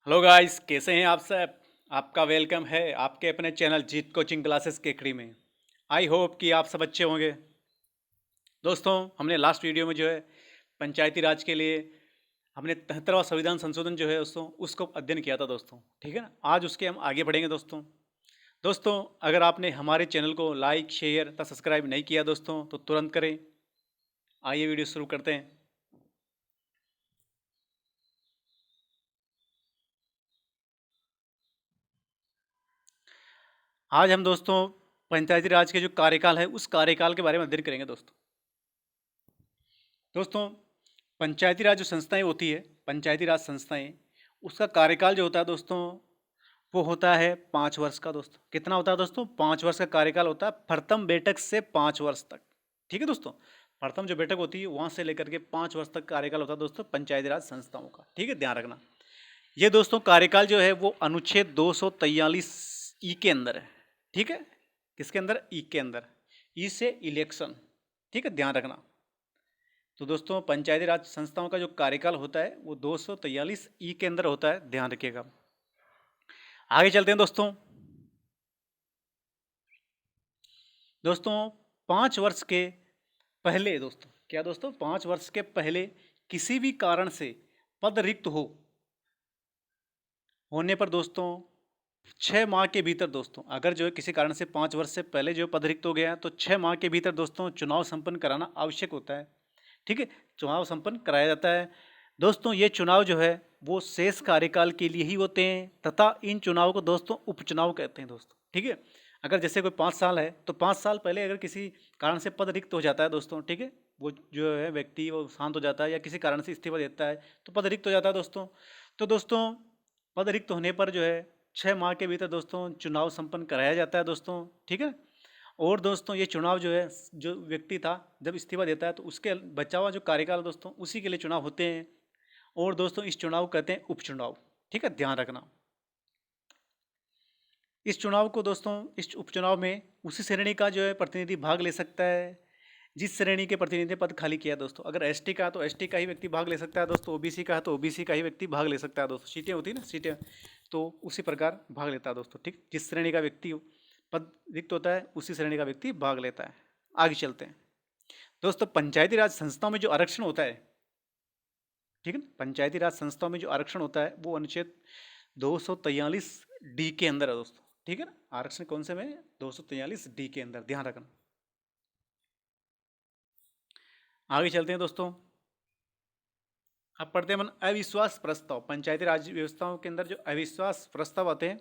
Hello guys, कैसे हैं आप सब। आपका वेलकम है आपके अपने चैनल जीत कोचिंग क्लासेस केकड़ी में। आई होप कि आप सब अच्छे होंगे। दोस्तों, हमने लास्ट वीडियो में जो है पंचायती राज के लिए हमने 73वां संविधान संशोधन जो है दोस्तों उसको अध्ययन किया था दोस्तों। ठीक है ना। आज उसके हम आगे बढ़ेंगे दोस्तों। दोस्तों, अगर आपने हमारे चैनल को लाइक शेयर तथा सब्सक्राइब नहीं किया दोस्तों तो तुरंत करें। आइए वीडियो शुरू करते हैं। आज हम दोस्तों पंचायती राज के जो कार्यकाल है उस कार्यकाल के बारे में अध्ययन करेंगे दोस्तों। दोस्तों, पंचायती राज जो संस्थाएं होती है, पंचायती राज संस्थाएं, उसका कार्यकाल जो होता है दोस्तों वो होता है 5 वर्ष का दोस्तों। कितना होता है दोस्तों? 5 वर्ष का कार्यकाल होता है प्रथम बैठक से 5 वर्ष तक। ठीक है दोस्तों। प्रथम जो बैठक होती है वहां से लेकर के 5 वर्ष तक कार्यकाल होता है दोस्तों पंचायती राज संस्थाओं का। ठीक है, ध्यान रखना। ये दोस्तों कार्यकाल जो है वो अनुच्छेद 243 ई के अंदर है। ठीक है, किसके अंदर? ई के अंदर। ई से इलेक्शन। ठीक है, ध्यान रखना। तो दोस्तों पंचायती राज संस्थाओं का जो कार्यकाल होता है वो 243 ई के अंदर होता है, ध्यान रखिएगा। आगे चलते हैं दोस्तों। दोस्तों, 5 वर्ष के पहले दोस्तों, क्या दोस्तों? 5 वर्ष के पहले किसी भी कारण से पद रिक्त होने पर दोस्तों 6 माह के भीतर दोस्तों, अगर जो है किसी कारण से 5 वर्ष से पहले जो पद रिक्त हो गया तो 6 माह के भीतर दोस्तों चुनाव संपन्न कराना आवश्यक होता है। ठीक है, चुनाव संपन्न कराया जाता है दोस्तों। ये चुनाव जो है वो शेष कार्यकाल के लिए ही होते हैं तथा इन चुनाव को दोस्तों उपचुनाव कहते हैं दोस्तों। ठीक है, अगर जैसे कोई 5 साल है तो 5 साल पहले अगर किसी कारण से पद रिक्त हो जाता है दोस्तों, ठीक है, वो जो है व्यक्ति वो शांत हो जाता है या किसी कारण से इस्तीफा देता है तो पद रिक्त हो जाता है दोस्तों। तो दोस्तों पद रिक्त होने पर जो है 6 माह के भीतर दोस्तों चुनाव संपन्न कराया जाता है दोस्तों। ठीक है, और दोस्तों ये चुनाव जो है, जो व्यक्ति था जब इस्तीफा देता है तो उसके बचा हुआ जो कार्यकाल है दोस्तों उसी के लिए चुनाव होते हैं। और दोस्तों इस चुनाव को कहते हैं उपचुनाव। ठीक है, ध्यान रखना। इस चुनाव को दोस्तों, इस उपचुनाव में उसी श्रेणी का जो है प्रतिनिधि भाग ले सकता है जिस श्रेणी के प्रतिनिधि पद खाली किया दोस्तों। अगर एसटी का है तो एसटी का ही व्यक्ति भाग ले सकता है दोस्तों, ओबीसी का है तो ओबीसी का ही व्यक्ति भाग ले सकता है दोस्तों। सीटें होती है ना, सीटें, तो उसी प्रकार भाग लेता है दोस्तों। ठीक, जिस श्रेणी का व्यक्ति पद रिक्त होता है उसी श्रेणी का व्यक्ति भाग लेता है। आगे चलते हैं दोस्तों। पंचायती राज संस्थाओं में जो आरक्षण होता है, ठीक है, पंचायती राज संस्थाओं में जो आरक्षण होता है वो अनुच्छेद 243 डी के अंदर है दोस्तों। ठीक है ना, आरक्षण कौन से में? 243 डी के अंदर, ध्यान रखना। आगे चलते हैं दोस्तों। अब पढ़ते हैं अपन अविश्वास प्रस्ताव। पंचायती राज व्यवस्थाओं के अंदर जो अविश्वास प्रस्ताव आते हैं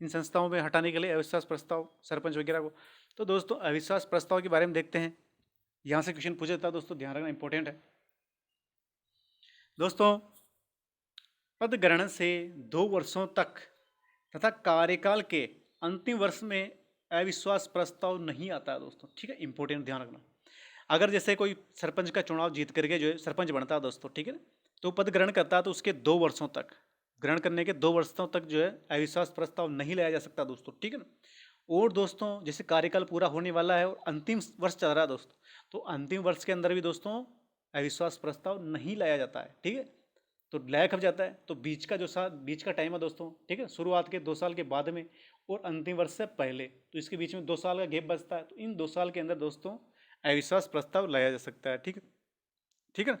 इन संस्थाओं में हटाने के लिए, अविश्वास प्रस्ताव सरपंच वगैरह को, तो दोस्तों अविश्वास प्रस्ताव के बारे में देखते हैं। यहाँ से क्वेश्चन पूछा जाता है दोस्तों, ध्यान रखना, इंपॉर्टेंट है दोस्तों। पद ग्रहण से 2 वर्षों तक तथा कार्यकाल के अंतिम वर्ष में अविश्वास प्रस्ताव नहीं आता है दोस्तों। ठीक है, इंपॉर्टेंट, ध्यान रखना। अगर जैसे कोई सरपंच का चुनाव जीत करके जो है सरपंच बनता है दोस्तों, ठीक है ना, तो पद ग्रहण करता है तो उसके 2 वर्षों तक, ग्रहण करने के 2 वर्षों तक जो है अविश्वास प्रस्ताव नहीं लाया जा सकता दोस्तों। ठीक है ना। और दोस्तों जैसे कार्यकाल पूरा होने वाला है और अंतिम वर्ष चल रहा है दोस्तों, तो अंतिम वर्ष के अंदर भी दोस्तों अविश्वास प्रस्ताव नहीं लाया जाता है। ठीक है, तो लाया कब जाता है? तो बीच का टाइम है दोस्तों। ठीक है, शुरुआत के 2 साल के बाद में और अंतिम वर्ष से पहले, तो इसके बीच में 2 साल का गैप बचता है, तो इन 2 साल के अंदर दोस्तों अविश्वास प्रस्ताव लाया जा सकता है। ठीक है, ठीक है ना।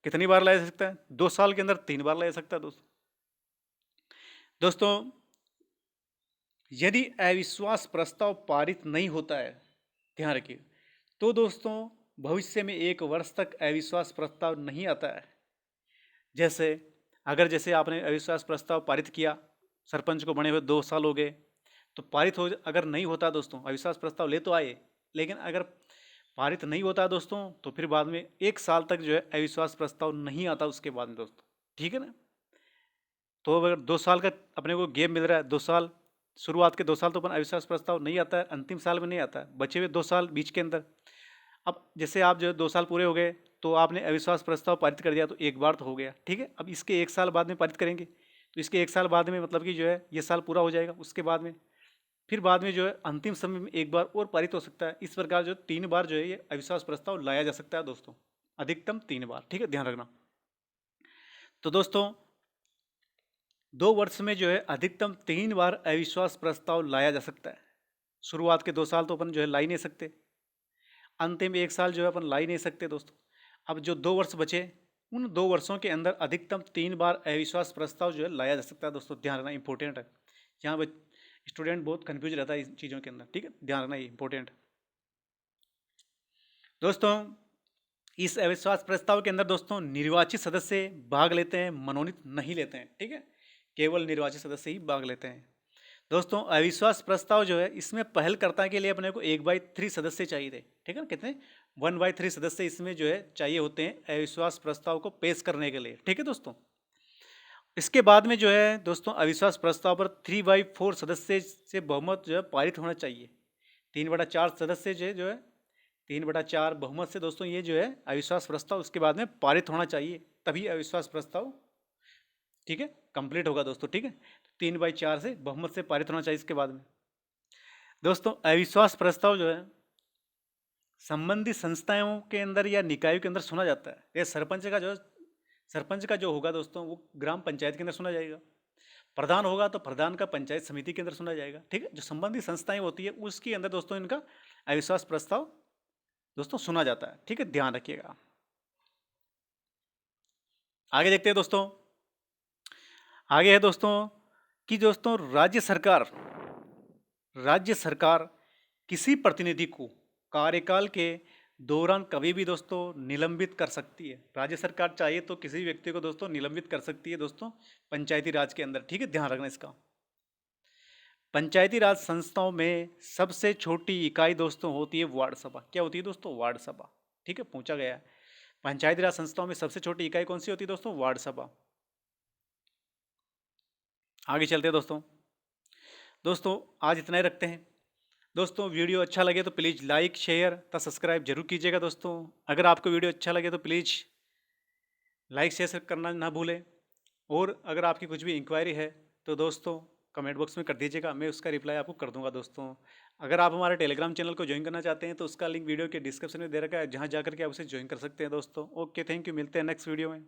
कितनी बार लाया जा सकता है? 2 साल के अंदर 3 बार लाया जा सकता है दोस्तों। दोस्तों यदि अविश्वास प्रस्ताव पारित नहीं होता है, ध्यान रखिए, तो दोस्तों भविष्य में 1 वर्ष तक अविश्वास प्रस्ताव नहीं आता है। जैसे अगर जैसे आपने अविश्वास प्रस्ताव पारित किया, सरपंच को बने हुए 2 साल हो गए, तो पारित हो अगर नहीं होता दोस्तों, अविश्वास प्रस्ताव ले तो आए लेकिन अगर पारित नहीं होता दोस्तों तो फिर बाद में 1 साल तक जो है अविश्वास प्रस्ताव नहीं आता उसके बाद में दोस्तों। ठीक है ना। तो अगर 2 साल का अपने को गेप मिल रहा है, 2 साल, शुरुआत के 2 साल तो अपन अविश्वास प्रस्ताव नहीं आता है, अंतिम साल में नहीं आता है, बचे हुए 2 साल बीच के अंदर। अब जैसे आप जो है 2 साल पूरे हो गए तो आपने अविश्वास प्रस्ताव पारित कर दिया, तो एक बार तो हो गया। ठीक है, अब इसके 1 साल बाद में पारित करेंगे तो इसके 1 साल बाद में मतलब कि जो है ये साल पूरा हो जाएगा, उसके बाद में फिर बाद में जो है अंतिम समय में एक बार और पारित हो सकता है। इस प्रकार जो 3 बार जो है ये अविश्वास प्रस्ताव लाया जा सकता है दोस्तों, अधिकतम 3 बार। ठीक है, ध्यान रखना। तो दोस्तों 2 वर्ष में जो है अधिकतम 3 बार अविश्वास प्रस्ताव लाया जा सकता है। शुरुआत के 2 साल तो अपन जो है ला ही नहीं सकते, अंतिम 1 साल जो है अपन ला ही नहीं सकते दोस्तों। अब जो 2 वर्ष बचे, उन 2 वर्षों के अंदर अधिकतम 3 बार अविश्वास प्रस्ताव जो है लाया जा सकता है दोस्तों। ध्यान रखना इंपॉर्टेंट है, यहाँ पर स्टूडेंट बहुत कन्फ्यूज रहता है इन चीज़ों के अंदर, ठीक है, ध्यान रखना, ये इंपॉर्टेंट दोस्तों। इस अविश्वास प्रस्ताव के अंदर दोस्तों निर्वाचित सदस्य भाग लेते हैं, मनोनीत नहीं लेते हैं, ठीक है, केवल निर्वाचित सदस्य ही भाग लेते हैं दोस्तों। अविश्वास प्रस्ताव जो है इसमें पहलकर्ता के लिए अपने को 1/3 सदस्य चाहिए थे, ठीक है ना, कितने 1/3 सदस्य इसमें जो है चाहिए होते हैं अविश्वास प्रस्ताव को पेश करने के लिए, ठीक है दोस्तों। इसके बाद में जो है दोस्तों अविश्वास प्रस्ताव पर 3/4 सदस्य से बहुमत जो है पारित होना चाहिए। 3/4 सदस्य जो है 3/4 बहुमत से दोस्तों ये जो है अविश्वास प्रस्ताव उसके बाद में पारित होना चाहिए, तभी अविश्वास प्रस्ताव, ठीक है, कंप्लीट होगा दोस्तों, ठीक है। 3/4 से बहुमत से पारित होना चाहिए। इसके बाद में दोस्तों अविश्वास प्रस्ताव जो है संबंधित संस्थाओं के अंदर या निकायों के अंदर सुना जाता है। ये सरपंच का जो होगा दोस्तों वो ग्राम पंचायत के अंदर सुना जाएगा, प्रधान होगा तो प्रधान का पंचायत समिति के अंदर सुना जाएगा, ठीक है। जो संबंधित संस्थाएं होती है उसके अंदर दोस्तों इनका अविश्वास प्रस्ताव दोस्तों सुना जाता है, ठीक है, ध्यान रखिएगा। आगे देखते हैं दोस्तों, आगे है दोस्तों कि दोस्तों राज्य सरकार किसी प्रतिनिधि को कार्यकाल के दौरान कभी भी दोस्तों निलंबित कर सकती है। राज्य सरकार चाहे तो किसी व्यक्ति को दोस्तों निलंबित कर सकती है दोस्तों पंचायती राज के अंदर, ठीक है, ध्यान रखना इसका। पंचायती राज संस्थाओं में सबसे छोटी इकाई दोस्तों होती है वार्ड सभा। क्या होती है दोस्तों? वार्ड सभा, ठीक है, पूछा गया है। पंचायती राज संस्थाओं में सबसे छोटी इकाई कौन सी होती है दोस्तों? वार्ड सभा। आगे चलते हैं दोस्तों आज इतना ही रखते हैं दोस्तों। वीडियो अच्छा लगे तो प्लीज़ लाइक शेयर तथा सब्सक्राइब जरूर कीजिएगा दोस्तों। अगर आपको वीडियो अच्छा लगे तो प्लीज़ लाइक शेयर करना ना भूलें, और अगर आपकी कुछ भी इंक्वायरी है तो दोस्तों कमेंट बॉक्स में कर दीजिएगा, मैं उसका रिप्लाई आपको कर दूंगा दोस्तों। अगर आप हमारे टेलीग्राम चैनल को ज्वाइन करना चाहते हैं तो उसका लिंक वीडियो के डिस्क्रिप्शन में दे रखा है, जहाँ जाकर के आप उसे ज्वाइन कर सकते हैं दोस्तों। ओके, थैंक यू, मिलते हैं नेक्स्ट वीडियो में।